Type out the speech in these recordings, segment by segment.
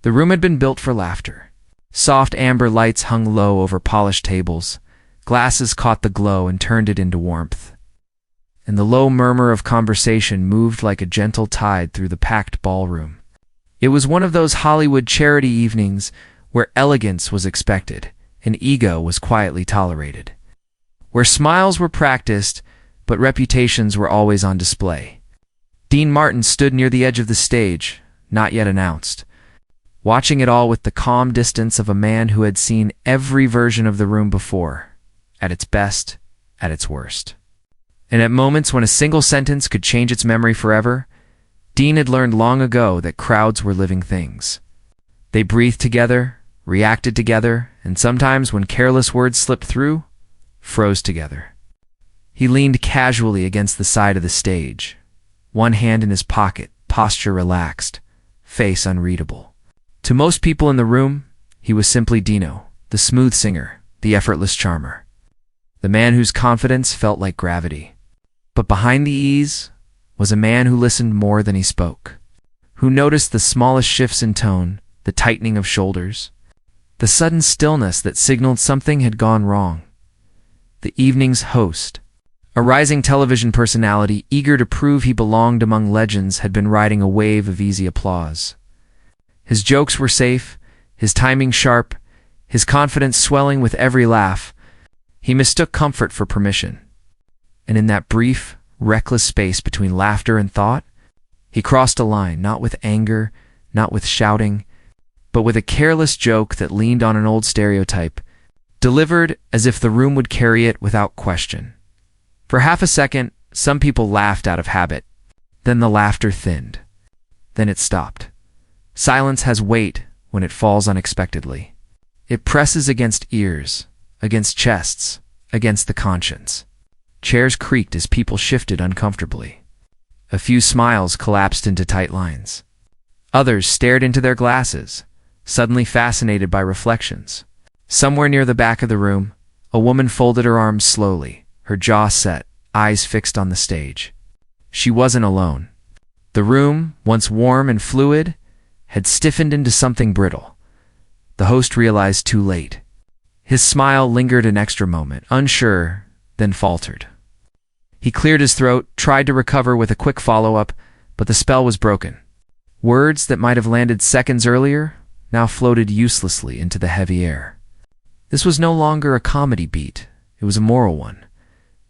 The room had been built for laughter. Soft amber lights hung low over polished tables. Glasses caught the glow and turned it into warmth. And the low murmur of conversation moved like a gentle tide through the packed ballroom. It was one of those Hollywood charity evenings where elegance was expected and ego was quietly tolerated, where smiles were practiced but reputations were always on display. Dean Martin stood near the edge of the stage, not yet announced, watching it all with the calm distance of a man who had seen every version of the room before, at its best, at its worst. And at moments when a single sentence could change its memory forever, Dean had learned long ago that crowds were living things. They breathed together, reacted together, and sometimes when careless words slipped through, froze together. He leaned casually against the side of the stage, one hand in his pocket, posture relaxed, face unreadable. To most people in the room, he was simply Dino, the smooth singer, the effortless charmer, the man whose confidence felt like gravity. But behind the ease was a man who listened more than he spoke, who noticed the smallest shifts in tone, the tightening of shoulders, the sudden stillness that signaled something had gone wrong. The evening's host, a rising television personality eager to prove he belonged among legends, had been riding a wave of easy applause. His jokes were safe, his timing sharp, his confidence swelling with every laugh. He mistook comfort for permission. And in that brief, reckless space between laughter and thought, he crossed a line, not with anger, not with shouting, but with a careless joke that leaned on an old stereotype, delivered as if the room would carry it without question. For half a second, some people laughed out of habit. Then the laughter thinned. Then it stopped. Silence has weight when it falls unexpectedly. It presses against ears, against chests, against the conscience. Chairs creaked as people shifted uncomfortably. A few smiles collapsed into tight lines. Others stared into their glasses, suddenly fascinated by reflections. Somewhere near the back of the room, a woman folded her arms slowly, her jaw set, eyes fixed on the stage. She wasn't alone. The room, once warm and fluid, had stiffened into something brittle. The host realized too late. His smile lingered an extra moment, unsure, then faltered. He cleared his throat, tried to recover with a quick follow-up, but the spell was broken. Words that might have landed seconds earlier now floated uselessly into the heavy air. This was no longer a comedy beat. It was a moral one.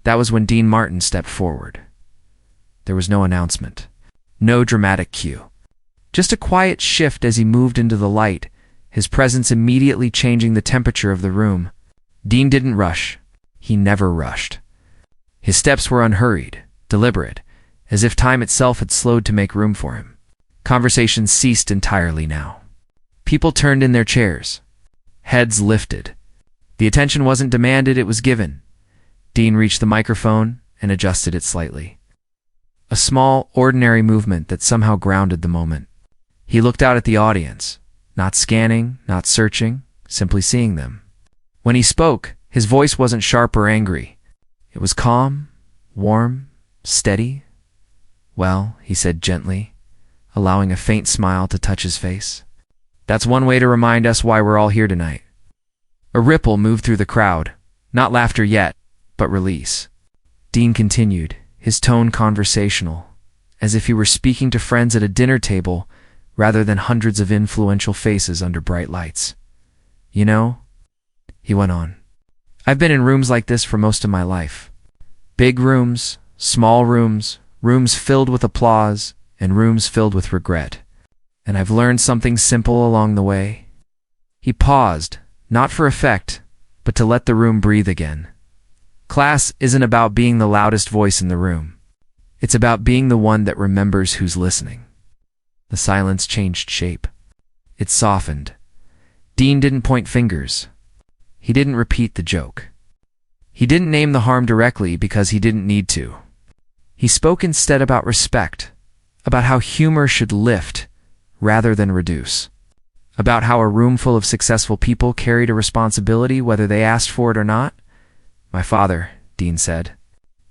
That was when Dean Martin stepped forward. There was no announcement, no dramatic cue. Just a quiet shift as he moved into the light, his presence immediately changing the temperature of the room. Dean didn't rush. He never rushed. His steps were unhurried, deliberate, as if time itself had slowed to make room for him. Conversations ceased entirely now. People turned in their chairs. Heads lifted. The attention wasn't demanded, it was given. Dean reached the microphone and adjusted it slightly. A small, ordinary movement that somehow grounded the moment. He looked out at the audience, not scanning, not searching, simply seeing them. When he spoke, his voice wasn't sharp or angry. It was calm, warm, steady. "Well," he said gently, allowing a faint smile to touch his face. "That's one way to remind us why we're all here tonight." A ripple moved through the crowd, not laughter yet, but release. Dean continued, his tone conversational, as if he were speaking to friends at a dinner table rather than hundreds of influential faces under bright lights. "You know," he went on, "I've been in rooms like this for most of my life. Big rooms, small rooms, rooms filled with applause, and rooms filled with regret. And I've learned something simple along the way." He paused, not for effect, but to let the room breathe again. Class isn't about being the loudest voice in the room. It's about being the one that remembers who's listening. The silence changed shape. It softened. Dean didn't point fingers. He didn't repeat the joke. He didn't name the harm directly because he didn't need to. He spoke instead about respect, about how humor should lift rather than reduce, about how a room full of successful people carried a responsibility whether they asked for it or not. "My father," Dean said,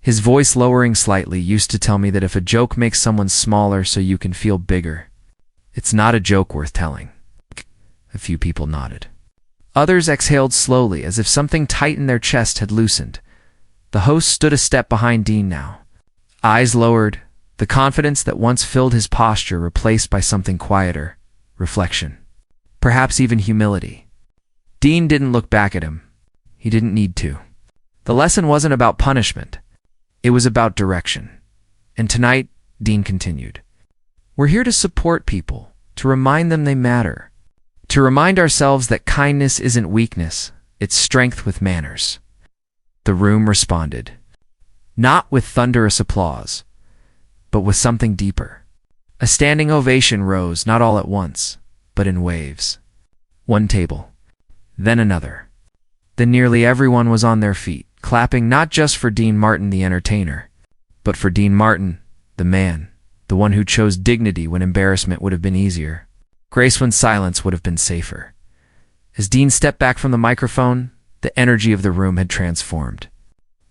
his voice lowering slightly, "used to tell me that if a joke makes someone smaller so you can feel bigger, it's not a joke worth telling." A few people nodded. Others exhaled slowly, as if something tight in their chest had loosened. The host stood a step behind Dean now. Eyes lowered, the confidence that once filled his posture replaced by something quieter, reflection. Perhaps even humility. Dean didn't look back at him. He didn't need to. The lesson wasn't about punishment. It was about direction. And tonight, Dean continued, we're here to support people, to remind them they matter, to remind ourselves that kindness isn't weakness, it's strength with manners. The room responded, not with thunderous applause, but with something deeper. A standing ovation rose, not all at once, but in waves. One table, then another. Then nearly everyone was on their feet, clapping not just for Dean Martin the entertainer, but for Dean Martin, the man, the one who chose dignity when embarrassment would have been easier, grace when silence would have been safer. As Dean stepped back from the microphone, the energy of the room had transformed.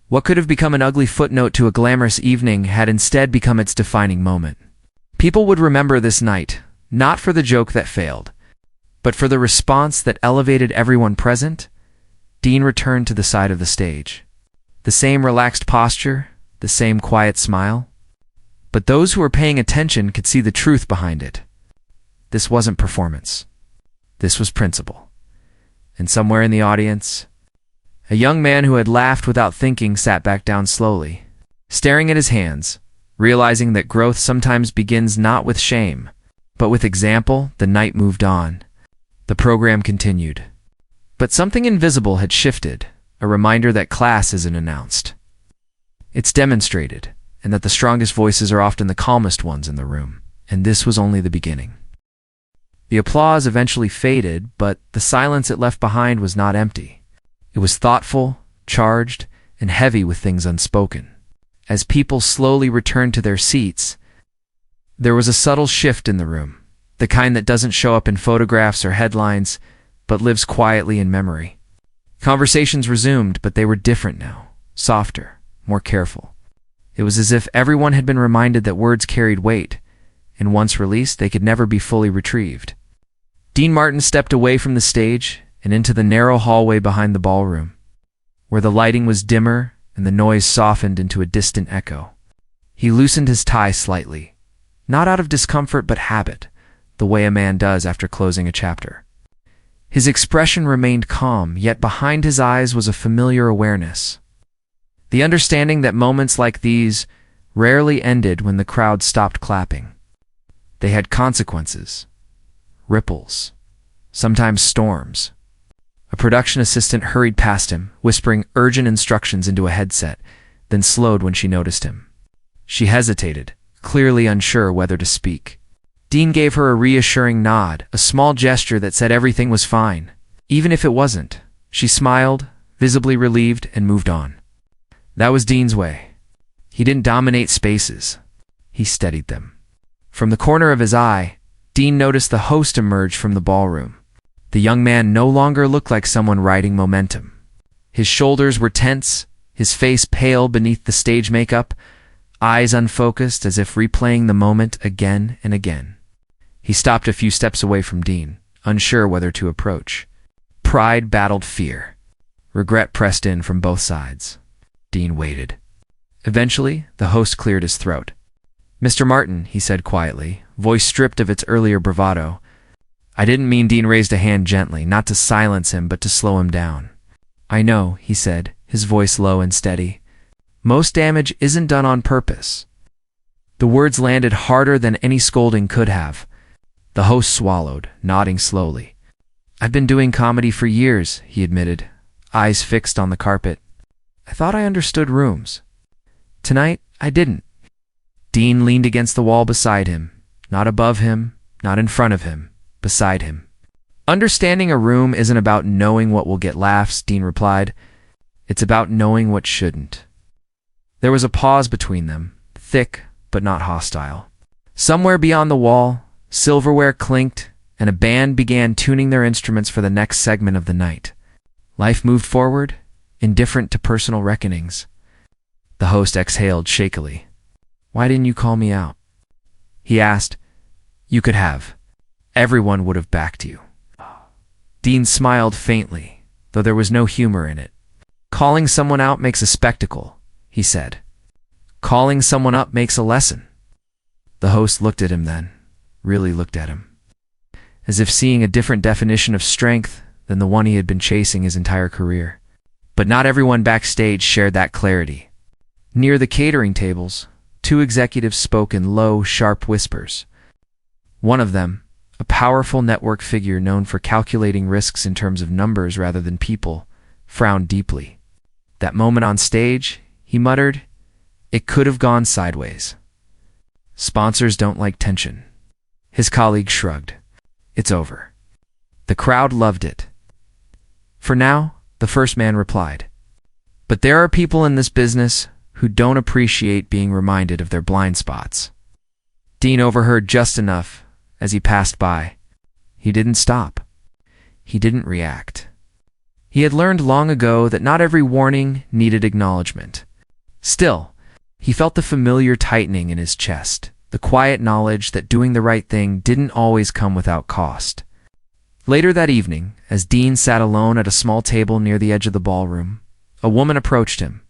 What could have become an ugly footnote to a glamorous evening had instead become its defining moment. People would remember this night, not for the joke that failed, but for the response that elevated everyone present. Dean returned to the side of the stage. The same relaxed posture, the same quiet smile. But those who were paying attention could see the truth behind it. This wasn't performance. This was principle. And somewhere in the audience, a young man who had laughed without thinking sat back down slowly, staring at his hands, realizing that growth sometimes begins not with shame, but with example. The night moved on. The program continued. But something invisible had shifted, a reminder that class isn't announced. It's demonstrated, and that the strongest voices are often the calmest ones in the room, and this was only the beginning. The applause eventually faded, but the silence it left behind was not empty. It was thoughtful, charged, and heavy with things unspoken. As people slowly returned to their seats, there was a subtle shift in the room, the kind that doesn't show up in photographs or headlines, but lives quietly in memory. Conversations resumed, but they were different now, softer, more careful. It was as if everyone had been reminded that words carried weight, and once released, they could never be fully retrieved. Dean Martin stepped away from the stage and into the narrow hallway behind the ballroom, where the lighting was dimmer and the noise softened into a distant echo. He loosened his tie slightly, not out of discomfort but habit, the way a man does after closing a chapter. His expression remained calm, yet behind his eyes was a familiar awareness. The understanding that moments like these rarely ended when the crowd stopped clapping. They had consequences, ripples, sometimes storms. A production assistant hurried past him, whispering urgent instructions into a headset, then slowed when she noticed him. She hesitated, clearly unsure whether to speak. Dean gave her a reassuring nod, a small gesture that said everything was fine. Even if it wasn't, she smiled, visibly relieved, and moved on. That was Dean's way. He didn't dominate spaces. He steadied them. From the corner of his eye, Dean noticed the host emerge from the ballroom. The young man no longer looked like someone riding momentum. His shoulders were tense, his face pale beneath the stage makeup, eyes unfocused as if replaying the moment again and again. He stopped a few steps away from Dean, unsure whether to approach. Pride battled fear. Regret pressed in from both sides. Dean waited. Eventually, the host cleared his throat. "Mr. Martin," he said quietly, voice stripped of its earlier bravado. "I didn't mean." Dean raised a hand gently, not to silence him, but to slow him down. "I know," he said, his voice low and steady. "Most damage isn't done on purpose." The words landed harder than any scolding could have. The host swallowed, nodding slowly. "I've been doing comedy for years," he admitted, eyes fixed on the carpet. "I thought I understood rooms. Tonight, I didn't." Dean leaned against the wall beside him, not above him, not in front of him, beside him. "Understanding a room isn't about knowing what will get laughs," Dean replied. "It's about knowing what shouldn't." There was a pause between them, thick but not hostile. Somewhere beyond the wall, silverware clinked, and a band began tuning their instruments for the next segment of the night. Life moved forward, indifferent to personal reckonings. The host exhaled shakily. "Why didn't you call me out?" he asked. "You could have. Everyone would have backed you." Dean smiled faintly, though there was no humor in it. "Calling someone out makes a spectacle," he said. "Calling someone up makes a lesson." The host looked at him then, really looked at him, as if seeing a different definition of strength than the one he had been chasing his entire career. But not everyone backstage shared that clarity. Near the catering tables, two executives spoke in low, sharp whispers. One of them, a powerful network figure known for calculating risks in terms of numbers rather than people, frowned deeply. That moment on stage, he muttered, "It could have gone sideways. Sponsors don't like tension." His colleague shrugged. "It's over." The crowd loved it. "For now," the first man replied. "But there are people in this business who don't appreciate being reminded of their blind spots." Dean overheard just enough as he passed by. He didn't stop. He didn't react. He had learned long ago that not every warning needed acknowledgement. Still, he felt the familiar tightening in his chest, the quiet knowledge that doing the right thing didn't always come without cost. Later that evening, as Dean sat alone at a small table near the edge of the ballroom, a woman approached him.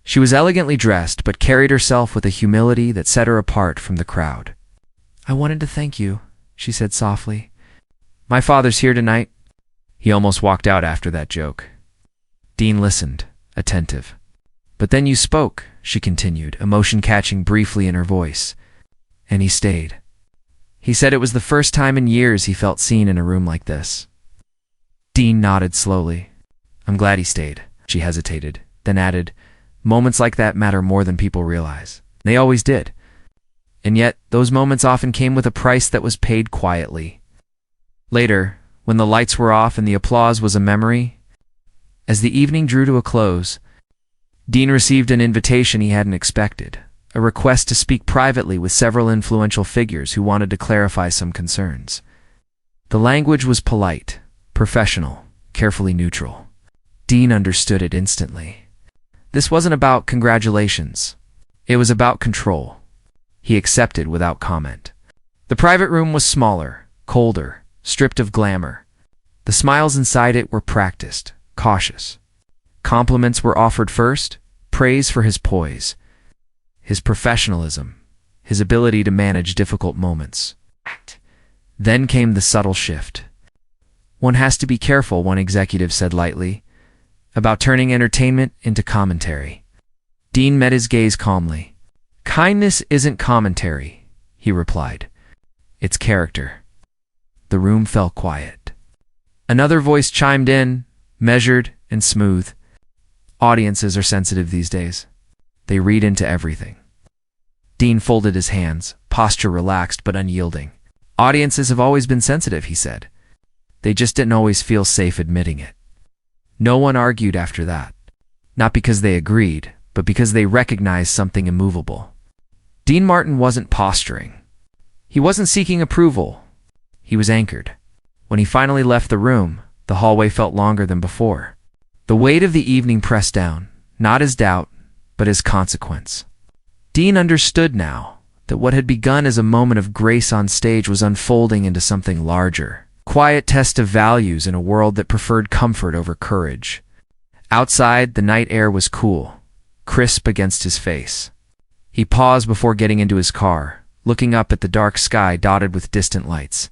She was elegantly dressed, but carried herself with a humility that set her apart from the crowd. "I wanted to thank you," she said softly. "My father's here tonight." He almost walked out after that joke. Dean listened, attentive. "But then you spoke," she continued, emotion catching briefly in her voice. "And he stayed." He said it was the first time in years he felt seen in a room like this. Dean nodded slowly. "I'm glad he stayed." She hesitated, then added, "Moments like that matter more than people realize." They always did. And yet, those moments often came with a price that was paid quietly. Later, when the lights were off and the applause was a memory, as the evening drew to a close, Dean received an invitation he hadn't expected, a request to speak privately with several influential figures who wanted to clarify some concerns. The language was polite, professional, carefully neutral. Dean understood it instantly. This wasn't about congratulations. It was about control. He accepted without comment. The private room was smaller, colder, stripped of glamour. The smiles inside it were practiced, cautious. Compliments were offered first, praise for his poise, his professionalism, his ability to manage difficult moments. Then came the subtle shift. "One has to be careful," one executive said lightly, "about turning entertainment into commentary." Dean met his gaze calmly. "Kindness isn't commentary," he replied. "It's character." The room fell quiet. Another voice chimed in, measured and smooth. "Audiences are sensitive these days. They read into everything." Dean folded his hands, posture relaxed but unyielding. "Audiences have always been sensitive," he said. "They just didn't always feel safe admitting it." No one argued after that. Not because they agreed, but because they recognized something immovable. Dean Martin wasn't posturing. He wasn't seeking approval. He was anchored. When he finally left the room, the hallway felt longer than before. The weight of the evening pressed down, not as doubt, but as consequence. Dean understood now that what had begun as a moment of grace on stage was unfolding into something larger. Quiet test of values in a world that preferred comfort over courage. Outside, the night air was cool, crisp against his face. He paused before getting into his car, looking up at the dark sky dotted with distant lights.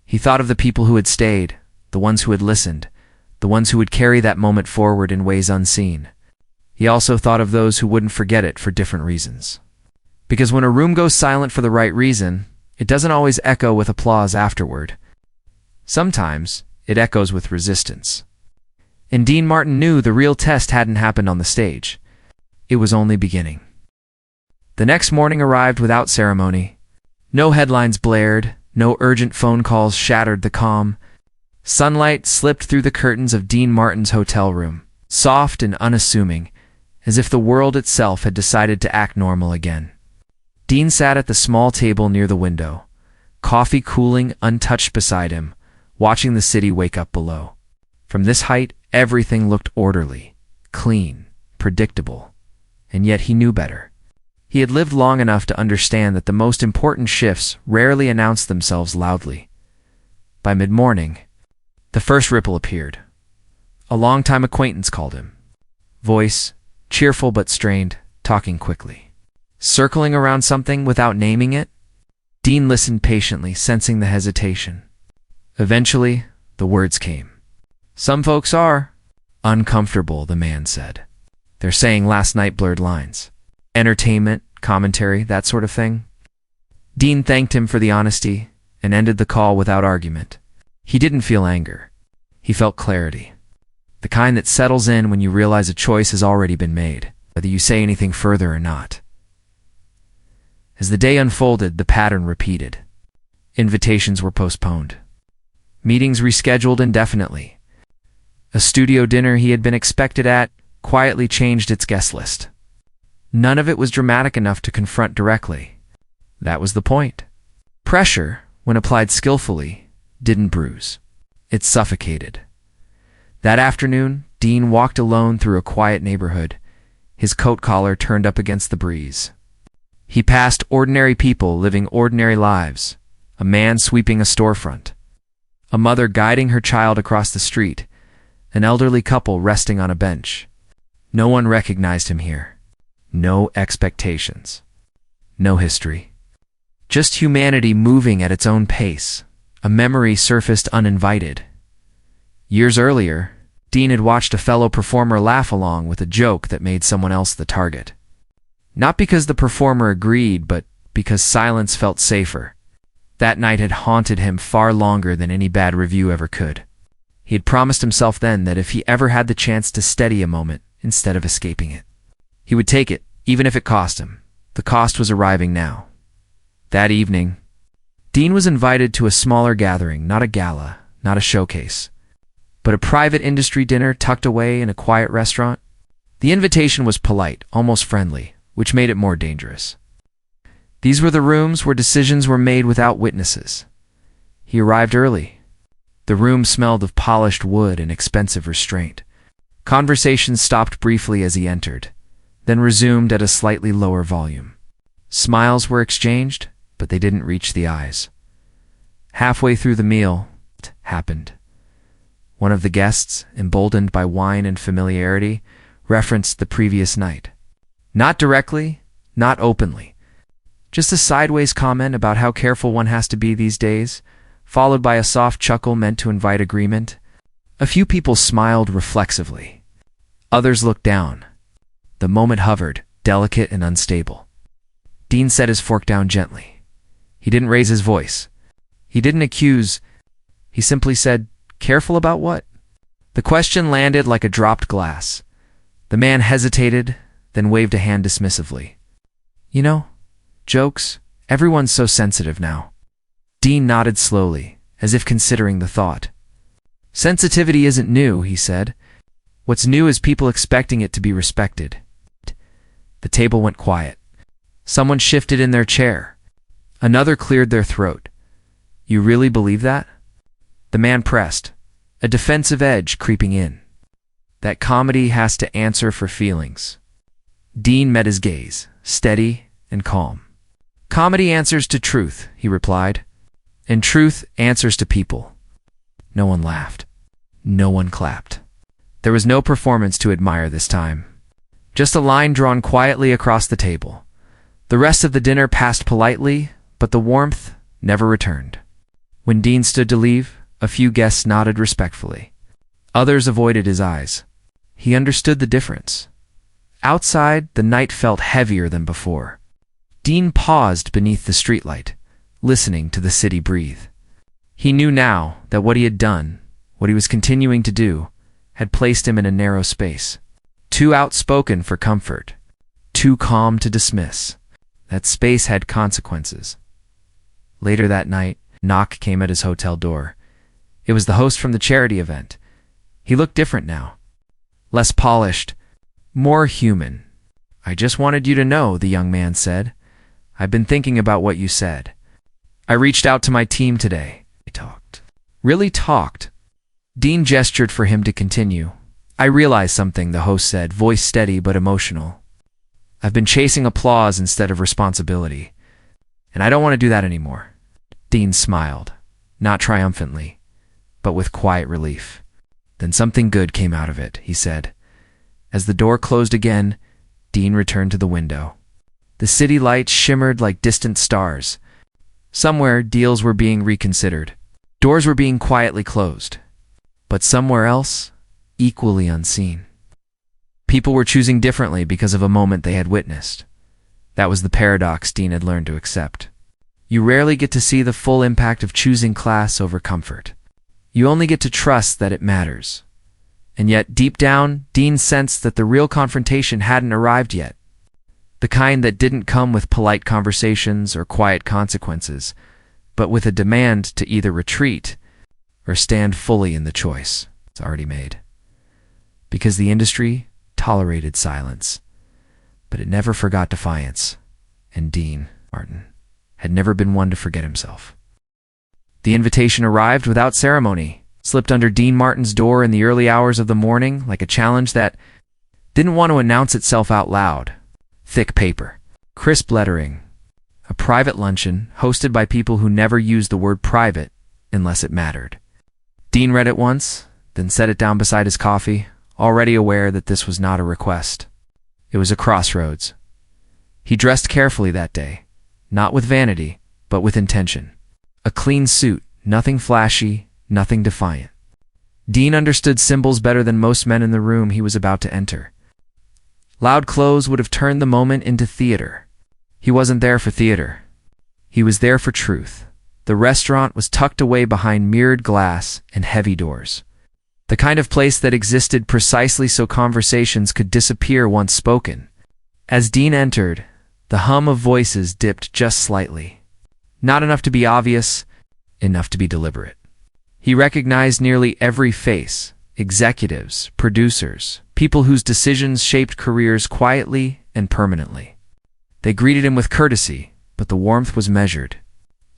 He thought of the people who had stayed, the ones who had listened, the ones who would carry that moment forward in ways unseen. He also thought of those who wouldn't forget it for different reasons. Because when a room goes silent for the right reason, it doesn't always echo with applause afterward. Sometimes, it echoes with resistance. And Dean Martin knew the real test hadn't happened on the stage. It was only beginning. The next morning arrived without ceremony. No headlines blared, no urgent phone calls shattered the calm. Sunlight slipped through the curtains of Dean Martin's hotel room, soft and unassuming, as if the world itself had decided to act normal again. Dean sat at the small table near the window, coffee cooling untouched beside him, watching the city wake up below. From this height, everything looked orderly, clean, predictable, and yet he knew better. He had lived long enough to understand that the most important shifts rarely announced themselves loudly. By mid-morning, The first ripple appeared. A longtime acquaintance called him. Voice, cheerful but strained, talking quickly. Circling around something without naming it? Dean listened patiently, sensing the hesitation. Eventually, the words came. Some folks are uncomfortable, the man said. They're saying last night blurred lines. Entertainment, commentary, that sort of thing. Dean thanked him for the honesty and ended the call without argument. He didn't feel anger. He felt clarity. The kind that settles in when you realize a choice has already been made, whether you say anything further or not. As the day unfolded, the pattern repeated. Invitations were postponed. Meetings rescheduled indefinitely. A studio dinner he had been expected at quietly changed its guest list. None of it was dramatic enough to confront directly. That was the point. Pressure, when applied skillfully, didn't bruise. It suffocated. That afternoon, Dean walked alone through a quiet neighborhood, his coat collar turned up against the breeze. He passed ordinary people living ordinary lives, a man sweeping a storefront, a mother guiding her child across the street, an elderly couple resting on a bench. No one recognized him here. No expectations. No history. Just humanity moving at its own pace. A memory surfaced uninvited. Years earlier, Dean had watched a fellow performer laugh along with a joke that made someone else the target. Not because the performer agreed, but because silence felt safer. That night had haunted him far longer than any bad review ever could. He had promised himself then that if he ever had the chance to steady a moment instead of escaping it, he would take it, even if it cost him. The cost was arriving now. That evening, Dean was invited to a smaller gathering, not a gala, not a showcase, but a private industry dinner tucked away in a quiet restaurant. The invitation was polite, almost friendly, which made it more dangerous. These were the rooms where decisions were made without witnesses. He arrived early. The room smelled of polished wood and expensive restraint. Conversations stopped briefly as he entered, then resumed at a slightly lower volume. Smiles were exchanged, but they didn't reach the eyes. Halfway through the meal, it happened. One of the guests, emboldened by wine and familiarity, referenced the previous night. Not directly, not openly. Just a sideways comment about how careful one has to be these days, followed by a soft chuckle meant to invite agreement. A few people smiled reflexively. Others looked down. The moment hovered, delicate and unstable. Dean set his fork down gently. He didn't raise his voice. He didn't accuse. He simply said, "Careful about what?" The question landed like a dropped glass. The man hesitated, then waved a hand dismissively. "You know, jokes, everyone's so sensitive now." Dean nodded slowly, as if considering the thought. "Sensitivity isn't new," he said. "What's new is people expecting it to be respected." The table went quiet. Someone shifted in their chair. Another cleared their throat. "You really believe that?" The man pressed, a defensive edge creeping in. "That comedy has to answer for feelings." Dean met his gaze, steady and calm. "Comedy answers to truth," he replied, "and truth answers to people." No one laughed. No one clapped. There was no performance to admire this time. Just a line drawn quietly across the table. The rest of the dinner passed politely, but the warmth never returned. When Dean stood to leave, a few guests nodded respectfully. Others avoided his eyes. He understood the difference. Outside, the night felt heavier than before. Dean paused beneath the streetlight, listening to the city breathe. He knew now that what he had done, what he was continuing to do, had placed him in a narrow space. Too outspoken for comfort, too calm to dismiss. That space had consequences. Later that night, a knock came at his hotel door. It was the host from the charity event. He looked different now. Less polished, more human. "I just wanted you to know," the young man said. "I've been thinking about what you said. I reached out to my team today." They talked. Really talked. Dean gestured for him to continue. "I realized something," the host said, voice steady but emotional. "I've been chasing applause instead of responsibility, and I don't want to do that anymore." Dean smiled, not triumphantly, but with quiet relief. Then something good came out of it, he said. As the door closed again, Dean returned to the window. The city lights shimmered like distant stars. Somewhere, deals were being reconsidered. Doors were being quietly closed. But somewhere else, equally unseen. People were choosing differently because of a moment they had witnessed. That was the paradox Dean had learned to accept. You rarely get to see the full impact of choosing class over comfort. You only get to trust that it matters. And yet, deep down, Dean sensed that the real confrontation hadn't arrived yet. The kind that didn't come with polite conversations or quiet consequences, but with a demand to either retreat or stand fully in the choice it's already made. Because the industry tolerated silence, but it never forgot defiance, and Dean Martin had never been one to forget himself. The invitation arrived without ceremony, slipped under Dean Martin's door in the early hours of the morning like a challenge that didn't want to announce itself out loud. Thick paper, crisp lettering, a private luncheon hosted by people who never used the word private unless it mattered. Dean read it once, then set it down beside his coffee, already aware that this was not a request. It was a crossroads. He dressed carefully that day, not with vanity, but with intention. A clean suit, nothing flashy, nothing defiant. Dean understood symbols better than most men in the room he was about to enter. Loud clothes would have turned the moment into theater. He wasn't there for theater. He was there for truth. The restaurant was tucked away behind mirrored glass and heavy doors. The kind of place that existed precisely so conversations could disappear once spoken. As Dean entered, the hum of voices dipped just slightly. Not enough to be obvious, enough to be deliberate. He recognized nearly every face: executives, producers, people whose decisions shaped careers quietly and permanently. They greeted him with courtesy, but the warmth was measured.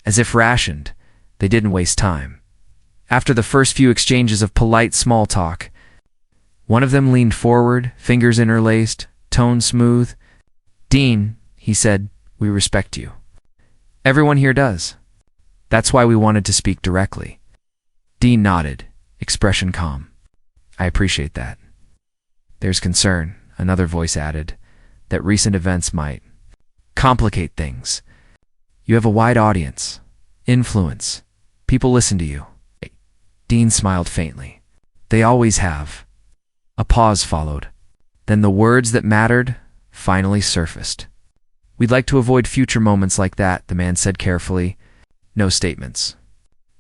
As if rationed, they didn't waste time. After the first few exchanges of polite small talk, one of them leaned forward, fingers interlaced, tone smooth. "Dean," he said, "we respect you. Everyone here does. That's why we wanted to speak directly." Dean nodded, expression calm. "I appreciate that." "There's concern," another voice added, "that recent events might complicate things. You have a wide audience, influence. People listen to you." Dean smiled faintly. "They always have." A pause followed. Then the words that mattered finally surfaced. "We'd like to avoid future moments like that," the man said carefully. "No statements.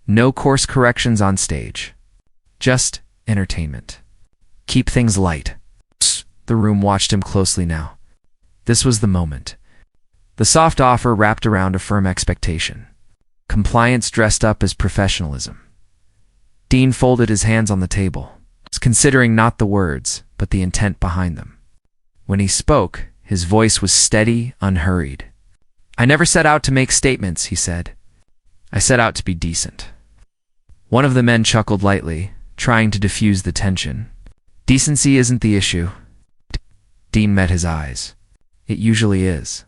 No course corrections on stage. Just entertainment. Keep things light." The room watched him closely now. This was the moment. The soft offer wrapped around a firm expectation. Compliance dressed up as professionalism. Dean folded his hands on the table, considering not the words, but the intent behind them. When he spoke, his voice was steady, unhurried. "I never set out to make statements," he said. "I set out to be decent." One of the men chuckled lightly, trying to diffuse the tension. "Decency isn't the issue." Dean met his eyes. "It usually is."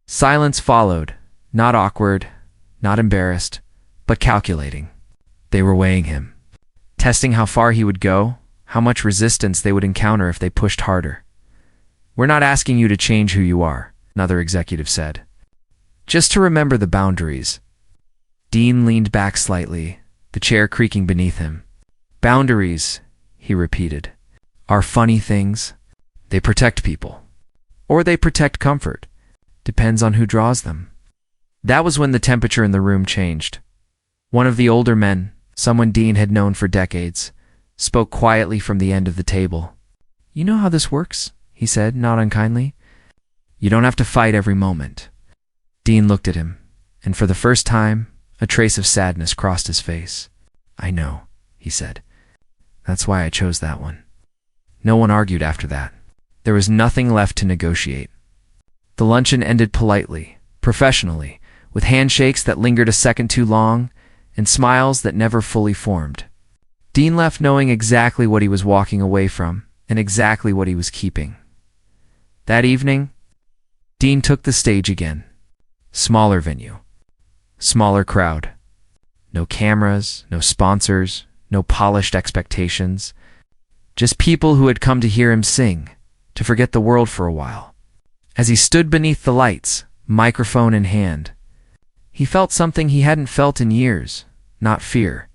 Silence followed, not awkward, not embarrassed, but calculating. They were weighing him, testing how far he would go, how much resistance they would encounter if they pushed harder. "We're not asking you to change who you are," another executive said. "Just to remember the boundaries." Dean leaned back slightly, the chair creaking beneath him. "Boundaries," he repeated, "are funny things. They protect people. Or they protect comfort. Depends on who draws them." That was when the temperature in the room changed. One of the older men, someone Dean had known for decades, spoke quietly from the end of the table. "You know how this works?" he said, not unkindly. "You don't have to fight every moment." Dean looked at him, and for the first time, a trace of sadness crossed his face. "I know," he said. "That's why I chose that one." No one argued after that. There was nothing left to negotiate. The luncheon ended politely, professionally, with handshakes that lingered a second too long and smiles that never fully formed. Dean left knowing exactly what he was walking away from and exactly what he was keeping. That evening, Dean took the stage again. Smaller venue, smaller crowd. No cameras, no sponsors, no polished expectations. Just people who had come to hear him sing, to forget the world for a while. As he stood beneath the lights, microphone in hand, he felt something he hadn't felt in years. Not fear,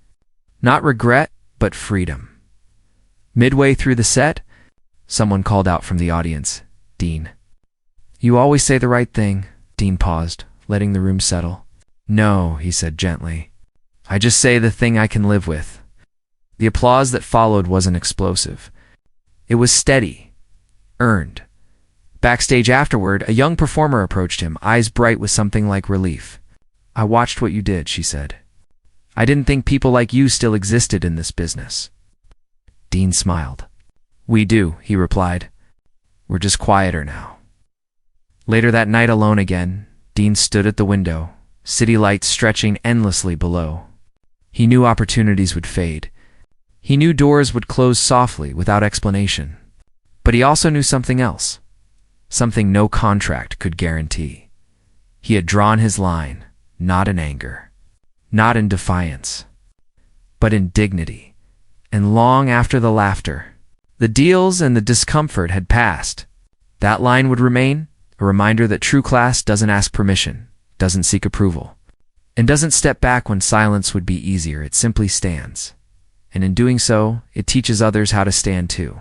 not regret, but freedom. Midway through the set, someone called out from the audience, "Dean." "You always say the right thing." Dean paused, letting the room settle. "No," he said gently. "I just say the thing I can live with." The applause that followed wasn't explosive. It was steady, earned. Backstage afterward, a young performer approached him, eyes bright with something like relief. "I watched what you did," she said. "I didn't think people like you still existed in this business." Dean smiled. "We do," he replied. "We're just quieter now." Later that night, alone again, Dean stood at the window, city lights stretching endlessly below. He knew opportunities would fade. He knew doors would close softly without explanation. But he also knew something else, something no contract could guarantee. He had drawn his line, not in anger, not in defiance, but in dignity. And long after the laughter, the deals and the discomfort had passed, that line would remain, a reminder that true class doesn't ask permission, doesn't seek approval, and doesn't step back when silence would be easier. It simply stands. And in doing so, it teaches others how to stand too.